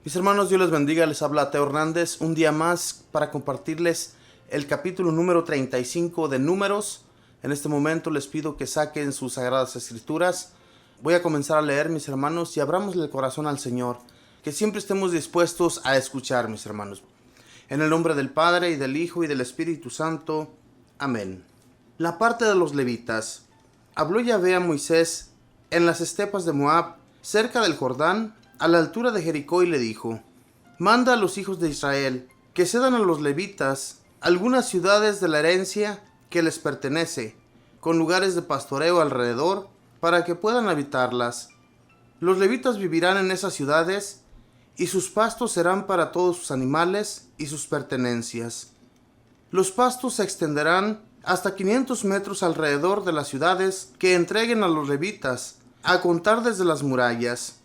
Mis hermanos, Dios les bendiga, les habla Teo Hernández un día más para compartirles el capítulo número 35 de Números. En este momento les pido que saquen sus sagradas escrituras. Voy a comenzar a leer, mis hermanos, y abramosle el corazón al Señor, que siempre estemos dispuestos a escuchar, mis hermanos. En el nombre del Padre, y del Hijo, y del Espíritu Santo. Amén. La parte de los levitas. Habló Yahvé a Moisés en las estepas de Moab, cerca del Jordán, a la altura de Jericó, y le dijo: manda a los hijos de Israel que cedan a los levitas algunas ciudades de la herencia que les pertenece, con lugares de pastoreo alrededor, para que puedan habitarlas. Los levitas vivirán en esas ciudades, y sus pastos serán para todos sus animales y sus pertenencias. Los pastos se extenderán hasta 500 metros alrededor de las ciudades que entreguen a los levitas, a contar desde las murallas.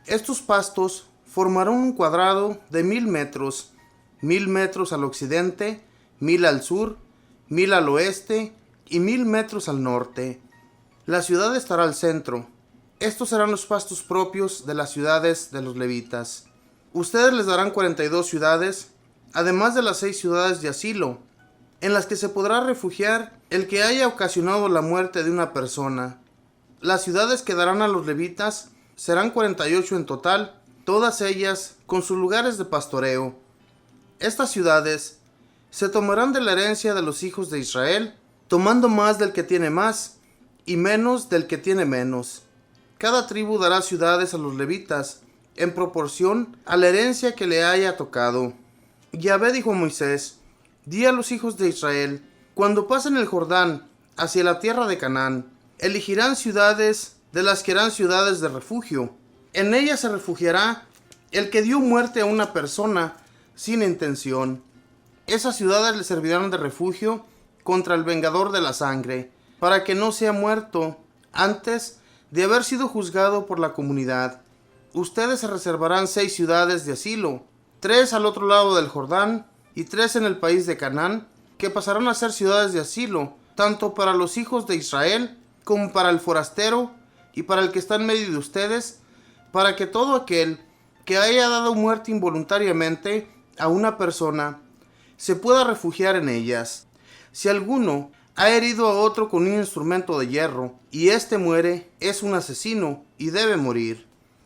Estos pastos formarán un cuadrado de 1000 metros, 1000 metros al occidente, 1000 al sur, 1000 al oeste y 1000 metros al norte. La ciudad estará al centro. Estos serán los pastos propios de las ciudades de los levitas. Ustedes les darán 42 ciudades, además de las 6 ciudades de asilo, en las que se podrá refugiar el que haya ocasionado la muerte de una persona. Las ciudades que darán a los levitas serán 48 en total, todas ellas con sus lugares de pastoreo. Estas ciudades se tomarán de la herencia de los hijos de Israel, tomando más del que tiene más y menos del que tiene menos. Cada tribu dará ciudades a los levitas en proporción a la herencia que le haya tocado. Yahvé dijo a Moisés: di a los hijos de Israel, cuando pasen el Jordán hacia la tierra de Canaán, elegirán ciudades de las que eran ciudades de refugio. En ellas se refugiará el que dio muerte a una persona sin intención. Esas ciudades le servirán de refugio contra el vengador de la sangre, para que no sea muerto antes de haber sido juzgado por la comunidad. Ustedes se reservarán 6 ciudades de asilo, 3 al otro lado del Jordán y 3 en el país de Canaán, que pasarán a ser ciudades de asilo, tanto para los hijos de Israel como para el forastero y para el que está en medio de ustedes, para que todo aquel que haya dado muerte involuntariamente a una persona se pueda refugiar en ellas. Si alguno ha herido a otro con un instrumento de hierro y éste muere, es un asesino y debe morir.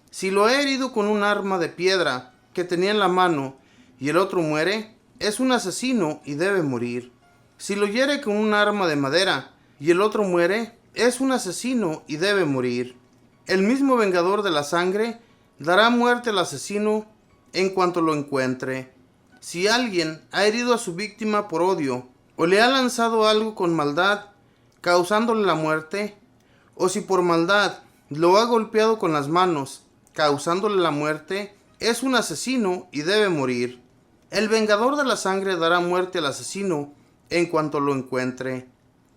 Si lo ha herido con un arma de piedra que tenía en la mano y el otro muere, es un asesino y debe morir. Si lo hiere con un arma de madera y el otro muere, es un asesino y debe morir. El mismo vengador de la sangre dará muerte al asesino en cuanto lo encuentre. Si alguien ha herido a su víctima por odio, o le ha lanzado algo con maldad, causándole la muerte, o si por maldad lo ha golpeado con las manos, causándole la muerte, es un asesino y debe morir. El vengador de la sangre dará muerte al asesino en cuanto lo encuentre.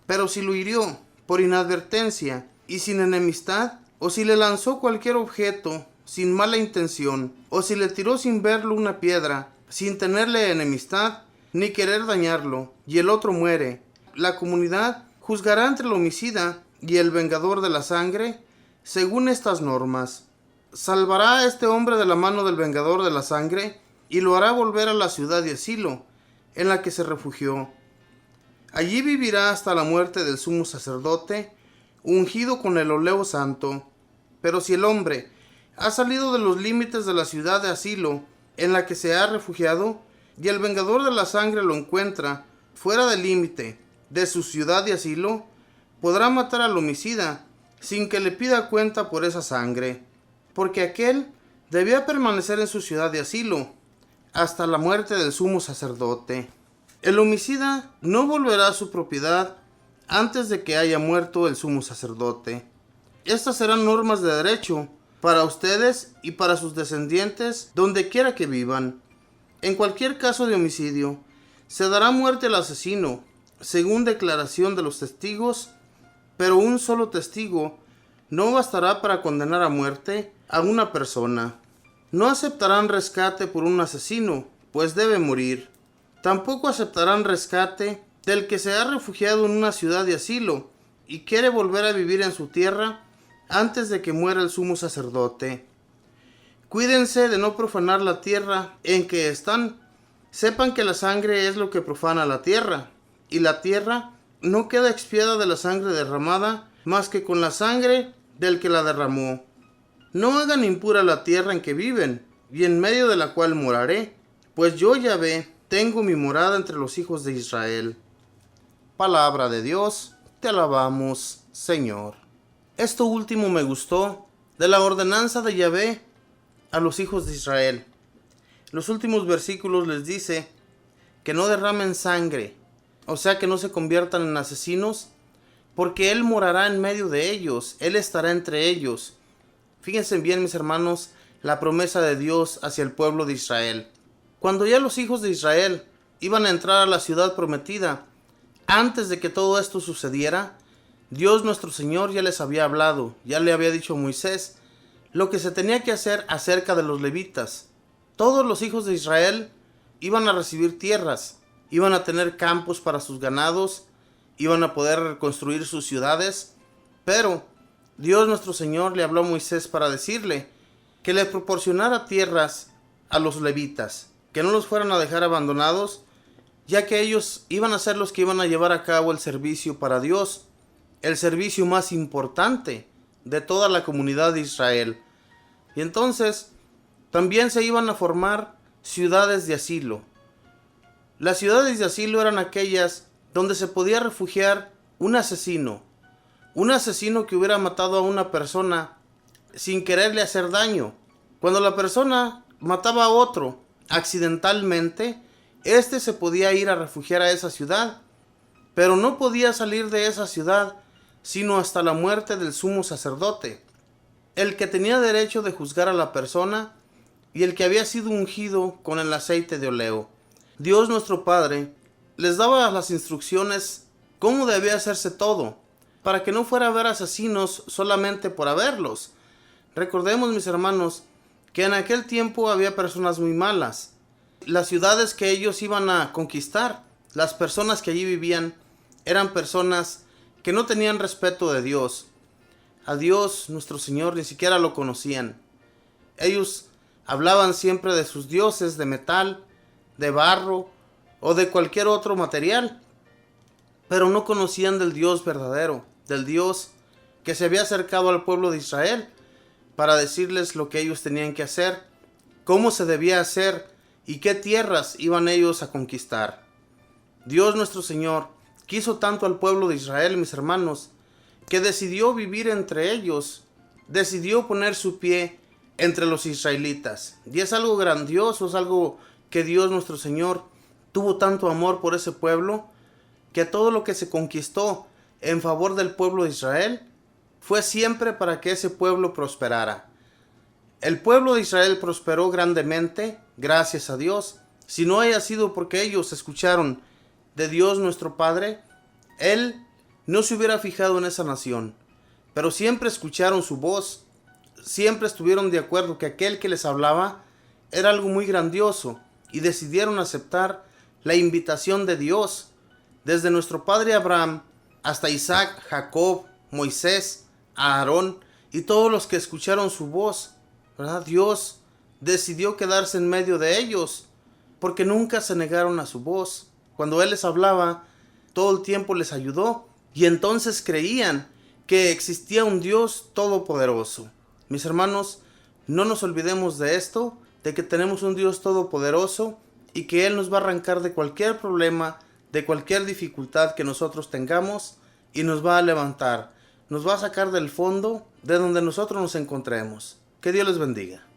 Pero si lo hirió por inadvertencia y sin enemistad, o si le lanzó cualquier objeto sin mala intención, o si le tiró sin verlo una piedra, sin tenerle enemistad ni querer dañarlo, y el otro muere, la comunidad juzgará entre el homicida y el vengador de la sangre según estas normas. Salvará a este hombre de la mano del vengador de la sangre y lo hará volver a la ciudad de asilo en la que se refugió. Allí vivirá hasta la muerte del sumo sacerdote, ungido con el óleo santo. Pero si el hombre ha salido de los límites de la ciudad de asilo en la que se ha refugiado, y el vengador de la sangre lo encuentra fuera del límite de su ciudad de asilo, podrá matar al homicida sin que le pida cuenta por esa sangre, porque aquel debía permanecer en su ciudad de asilo hasta la muerte del sumo sacerdote. El homicida no volverá a su propiedad antes de que haya muerto el sumo sacerdote. Estas serán normas de derecho para ustedes y para sus descendientes donde quiera que vivan. En cualquier caso de homicidio, se dará muerte al asesino, según declaración de los testigos, pero un solo testigo no bastará para condenar a muerte a una persona. No aceptarán rescate por un asesino, pues debe morir. Tampoco aceptarán rescate del que se ha refugiado en una ciudad de asilo y quiere volver a vivir en su tierra antes de que muera el sumo sacerdote. Cuídense de no profanar la tierra en que están. Sepan que la sangre es lo que profana la tierra, y la tierra no queda expiada de la sangre derramada, más que con la sangre del que la derramó. No hagan impura la tierra en que viven, y en medio de la cual moraré, pues yo, Yahvé, tengo mi morada entre los hijos de Israel. Palabra de Dios, te alabamos, Señor. Esto último me gustó, de la ordenanza de Yahvé a los hijos de Israel. Los últimos versículos les dice que no derramen sangre, o sea que no se conviertan en asesinos, porque Él morará en medio de ellos, Él estará entre ellos. Fíjense bien, mis hermanos, la promesa de Dios hacia el pueblo de Israel. Cuando ya los hijos de Israel iban a entrar a la ciudad prometida, antes de que todo esto sucediera, Dios nuestro Señor ya les había hablado, ya le había dicho a Moisés lo que se tenía que hacer acerca de los levitas. Todos los hijos de Israel iban a recibir tierras, iban a tener campos para sus ganados, iban a poder construir sus ciudades, pero Dios nuestro Señor le habló a Moisés para decirle que le proporcionara tierras a los levitas, que no los fueran a dejar abandonados, ya que ellos iban a ser los que iban a llevar a cabo el servicio para Dios, el servicio más importante de toda la comunidad de Israel. Y entonces también se iban a formar ciudades de asilo. Las ciudades de asilo eran aquellas donde se podía refugiar un asesino que hubiera matado a una persona sin quererle hacer daño. Cuando la persona mataba a otro accidentalmente, éste se podía ir a refugiar a esa ciudad, pero no podía salir de esa ciudad sino hasta la muerte del sumo sacerdote, el que tenía derecho de juzgar a la persona y el que había sido ungido con el aceite de oleo. Dios nuestro Padre les daba las instrucciones cómo debía hacerse todo, para que no fuera a haber asesinos solamente por haberlos. Recordemos, mis hermanos, que en aquel tiempo había personas muy malas. Las ciudades que ellos iban a conquistar, las personas que allí vivían, eran personas que no tenían respeto de Dios. A Dios, nuestro Señor, ni siquiera lo conocían. Ellos hablaban siempre de sus dioses de metal, de barro o de cualquier otro material, pero no conocían del Dios verdadero, del Dios que se había acercado al pueblo de Israel para decirles lo que ellos tenían que hacer, cómo se debía hacer y qué tierras iban ellos a conquistar. Dios nuestro Señor quiso tanto al pueblo de Israel, mis hermanos, que decidió vivir entre ellos, decidió poner su pie entre los israelitas. Y es algo grandioso, es algo que Dios nuestro Señor tuvo tanto amor por ese pueblo, que todo lo que se conquistó en favor del pueblo de Israel fue siempre para que ese pueblo prosperara. El pueblo de Israel prosperó grandemente, gracias a Dios. Si no haya sido porque ellos escucharon de Dios nuestro Padre, Él no se hubiera fijado en esa nación. Pero siempre escucharon su voz, siempre estuvieron de acuerdo que aquel que les hablaba era algo muy grandioso y decidieron aceptar la invitación de Dios. Desde nuestro padre Abraham hasta Isaac, Jacob, Moisés, Aarón y todos los que escucharon su voz, ¿verdad? Dios decidió quedarse en medio de ellos porque nunca se negaron a su voz. Cuando Él les hablaba, todo el tiempo les ayudó y entonces creían que existía un Dios todopoderoso. Mis hermanos, no nos olvidemos de esto, de que tenemos un Dios todopoderoso y que Él nos va a arrancar de cualquier problema, de cualquier dificultad que nosotros tengamos y nos va a levantar, nos va a sacar del fondo de donde nosotros nos encontremos. Que Dios les bendiga.